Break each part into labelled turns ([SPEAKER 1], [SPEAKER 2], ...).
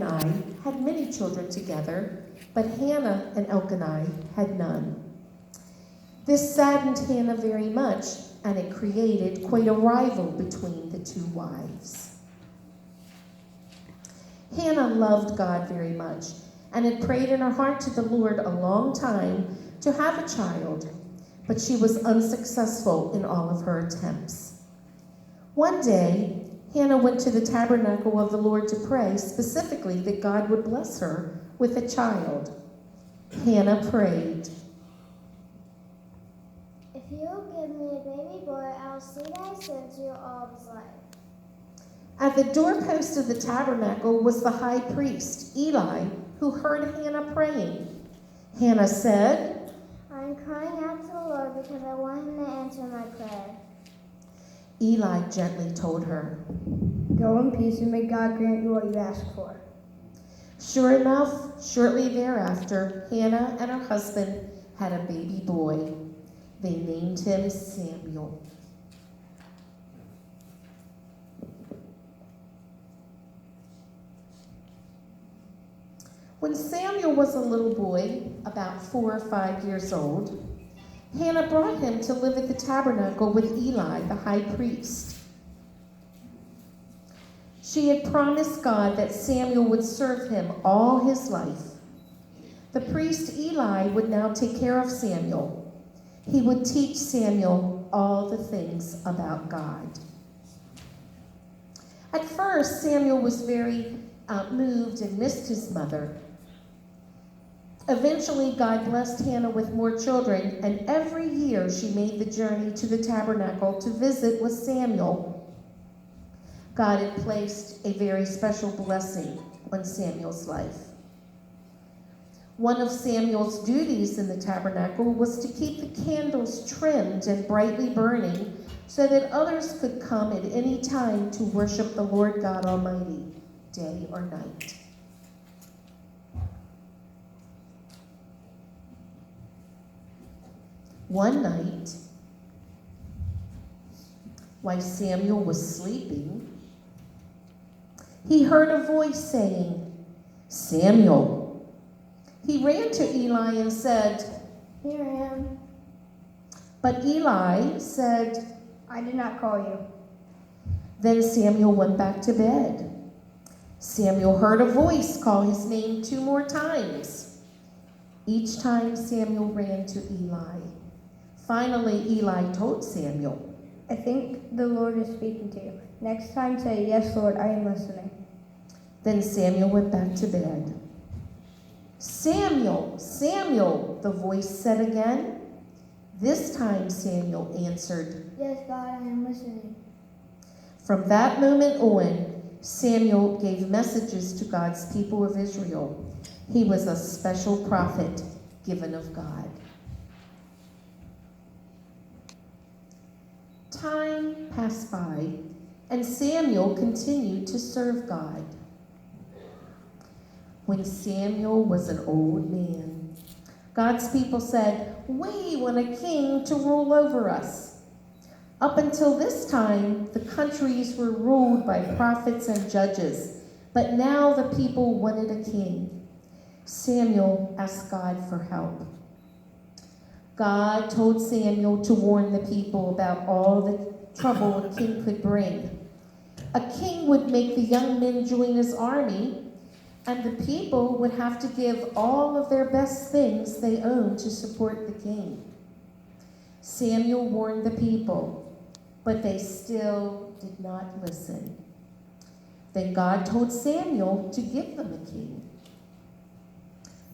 [SPEAKER 1] Elkanah had many children together, but Hannah and Elkanah had none. This saddened Hannah very much, and it created quite a rival between the two wives. Hannah loved God very much and had prayed in her heart to the Lord a long time to have a child, but she was unsuccessful in all of her attempts. One day, Hannah went to the tabernacle of the Lord to pray, specifically that God would bless her with a child. Hannah prayed,
[SPEAKER 2] "If you'll give me a baby boy, I'll see thy sins you all his life."
[SPEAKER 1] At the doorpost of the tabernacle was the high priest, Eli, who heard Hannah praying. Hannah said,
[SPEAKER 2] "I'm crying out to the Lord because I want him to answer my prayer."
[SPEAKER 1] Eli gently told her,
[SPEAKER 3] "Go in peace and may God grant you what you ask for."
[SPEAKER 1] Sure enough, shortly thereafter, Hannah and her husband had a baby boy. They named him Samuel. When Samuel was a little boy, about 4 or 5 years old, Hannah brought him to live at the tabernacle with Eli, the high priest. She had promised God that Samuel would serve him all his life. The priest Eli would now take care of Samuel. He would teach Samuel all the things about God. At first, Samuel was very moved and missed his mother. Eventually, God blessed Hannah with more children, and every year she made the journey to the tabernacle to visit with Samuel. God had placed a very special blessing on Samuel's life. One of Samuel's duties in the tabernacle was to keep the candles trimmed and brightly burning so that others could come at any time to worship the Lord God Almighty, day or night. One night, while Samuel was sleeping, he heard a voice saying, "Samuel." He ran to Eli and said,
[SPEAKER 2] "Here I am."
[SPEAKER 1] But Eli said,
[SPEAKER 3] "I did not call you."
[SPEAKER 1] Then Samuel went back to bed. Samuel heard a voice call his name 2 more times. Each time Samuel ran to Eli. Finally, Eli told Samuel,
[SPEAKER 3] "I think the Lord is speaking to you. Next time say, 'Yes, Lord, I am listening.'"
[SPEAKER 1] Then Samuel went back to bed. "Samuel, Samuel," the voice said again. This time Samuel answered,
[SPEAKER 2] "Yes, God, I am listening."
[SPEAKER 1] From that moment on, Samuel gave messages to God's people of Israel. He was a special prophet given of God. Time passed by, and Samuel continued to serve God. When Samuel was an old man, God's people said, "We want a king to rule over us." Up until this time, the countries were ruled by prophets and judges, but now the people wanted a king. Samuel asked God for help. God told Samuel to warn the people about all the trouble a king could bring. A king would make the young men join his army, and the people would have to give all of their best things they owned to support the king. Samuel warned the people, but they still did not listen. Then God told Samuel to give them a king.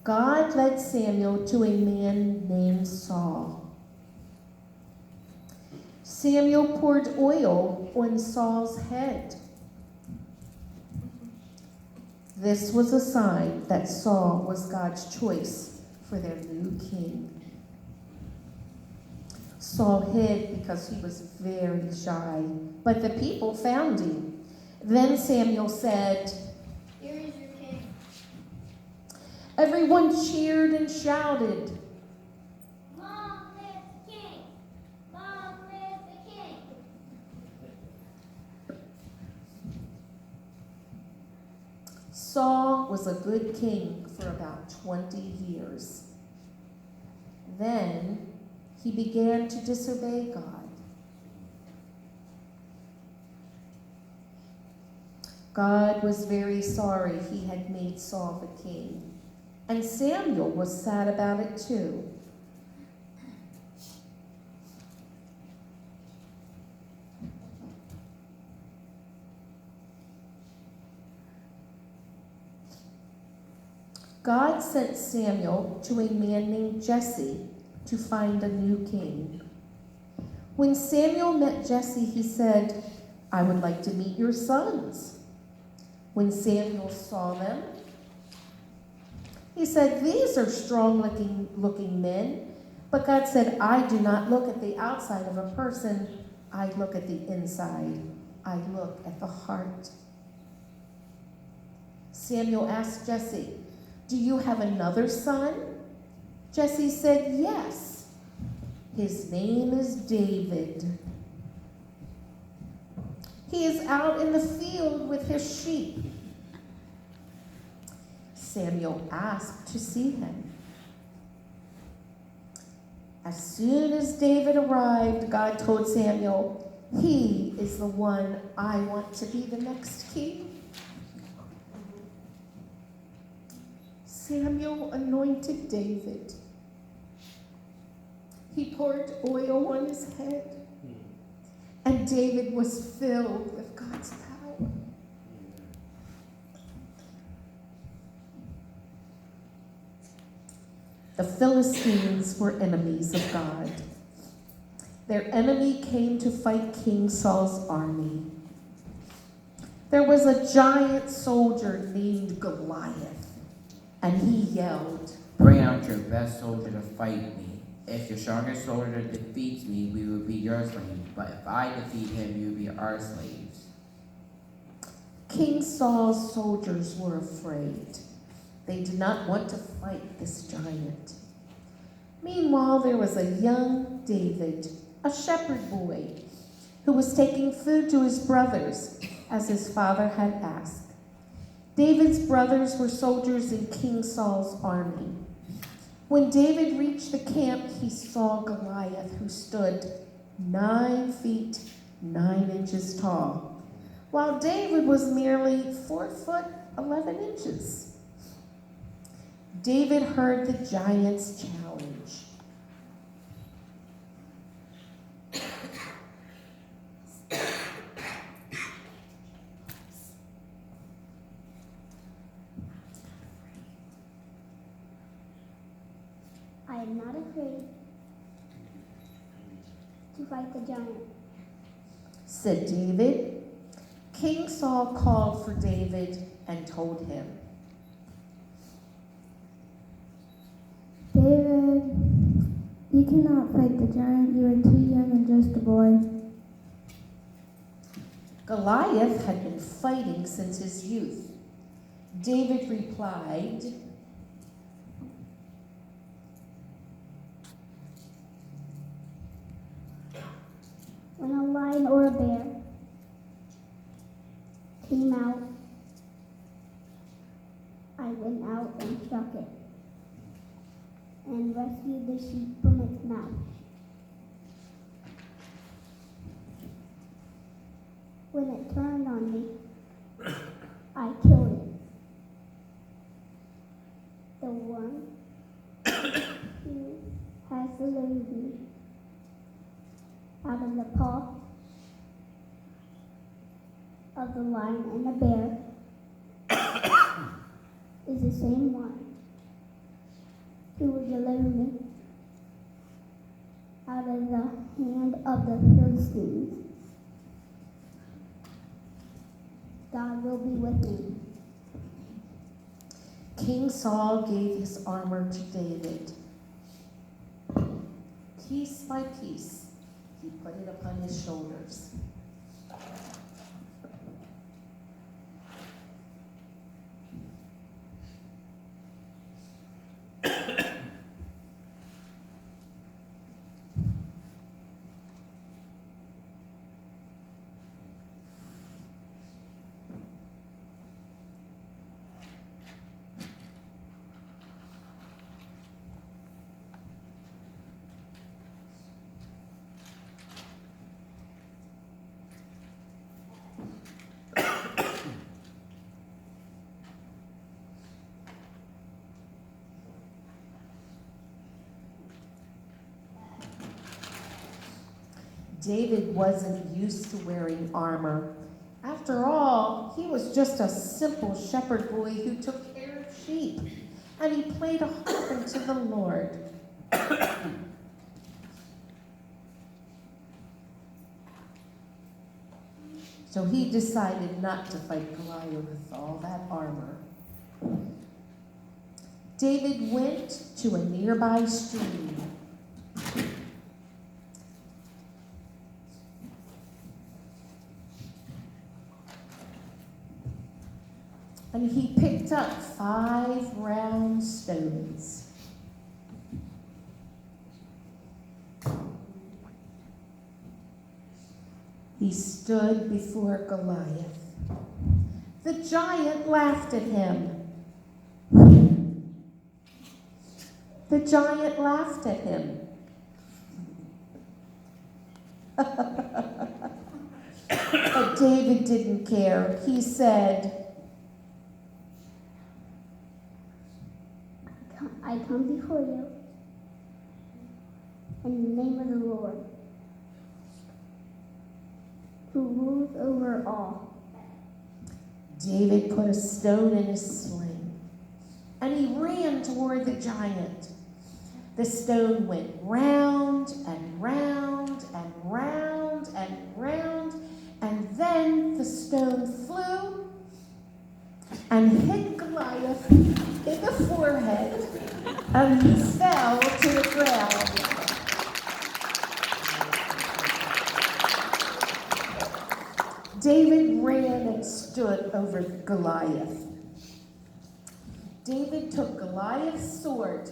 [SPEAKER 1] God led Samuel to a man named Saul. Samuel poured oil on Saul's head. This was a sign that Saul was God's choice for their new king. Saul hid because he was very shy, but the people found him. Then Samuel said,
[SPEAKER 2] "Here is your king."
[SPEAKER 1] Everyone cheered and shouted.
[SPEAKER 2] "Long live the king! Long live the king!"
[SPEAKER 1] Saul was a good king for about 20 years. Then he began to disobey God. God was very sorry he had made Saul the king, and Samuel was sad about it too. God sent Samuel to a man named Jesse to find a new king. When Samuel met Jesse, he said, "I would like to meet your sons." When Samuel saw them, he said, "These are strong-looking men." But God said, "I do not look at the outside of a person. I look at the inside. I look at the heart." Samuel asked Jesse, "Do you have another son?" Jesse said, "Yes. His name is David. He is out in the field with his sheep." Samuel asked to see him. As soon as David arrived, God told Samuel, "He is the one I want to be the next king." Samuel anointed David. He poured oil on his head, and David was filled with God's power. The Philistines were enemies of God. Their enemy came to fight King Saul's army. There was a giant soldier named Goliath, and he yelled,
[SPEAKER 4] "Bring out your best soldier to fight me. If your strongest soldier defeats me, we will be your slaves. But if I defeat him, you will be our slaves."
[SPEAKER 1] King Saul's soldiers were afraid. They did not want to fight this giant. Meanwhile, there was a young David, a shepherd boy, who was taking food to his brothers, as his father had asked. David's brothers were soldiers in King Saul's army. When David reached the camp, he saw Goliath, who stood 9 feet 9 inches tall, while David was merely 4 foot 11 inches. David heard the giant's challenge.
[SPEAKER 2] I am not afraid to fight the giant.
[SPEAKER 1] Said David. King Saul called for David and told him,
[SPEAKER 3] David, you cannot fight the giant. You are too young and just a boy.
[SPEAKER 1] Goliath had been fighting since his youth. David replied,
[SPEAKER 2] When a lion or a bear came out, I went out and struck it and rescued the sheep from its mouth. When it turned on me, I killed it. The one who has delivered me out of the paw of the lion and the bear is the same one who will deliver me out of the hand of the Philistines. God will be with me.
[SPEAKER 1] King Saul gave his armor to David. Piece by piece, he put it upon his shoulders. David wasn't used to wearing armor. After all, he was just a simple shepherd boy who took care of sheep, and he played a harp unto the Lord. So he decided not to fight Goliath with all that armor. David went to a nearby stream. And he picked up 5 round stones. He stood before Goliath. The giant laughed at him. The giant laughed at him. But David didn't care. He said,
[SPEAKER 2] I come before you in the name of the Lord, who rules over all.
[SPEAKER 1] David put a stone in his sling, and he ran toward the giant. The stone went round and round and round and round, and then the stone flew and hit Goliath in the forehead, and he fell to the ground. David ran and stood over Goliath. David took Goliath's sword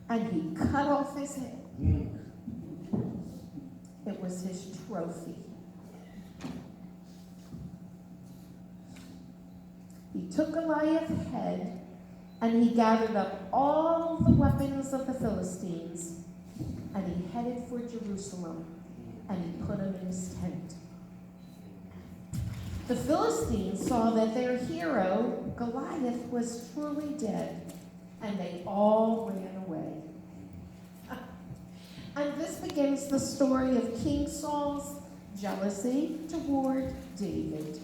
[SPEAKER 1] and he cut off his head. It was his trophy. He took Goliath's head and he gathered up all the weapons of the Philistines and he headed for Jerusalem and he put them in his tent. The Philistines saw that their hero, Goliath, was truly dead, and they all ran away. And this begins the story of King Saul's jealousy toward David.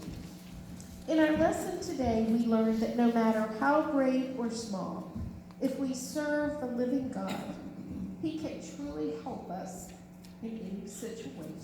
[SPEAKER 1] In our lesson today, we learned that no matter how great or small, if we serve the living God, He can truly help us in any situation.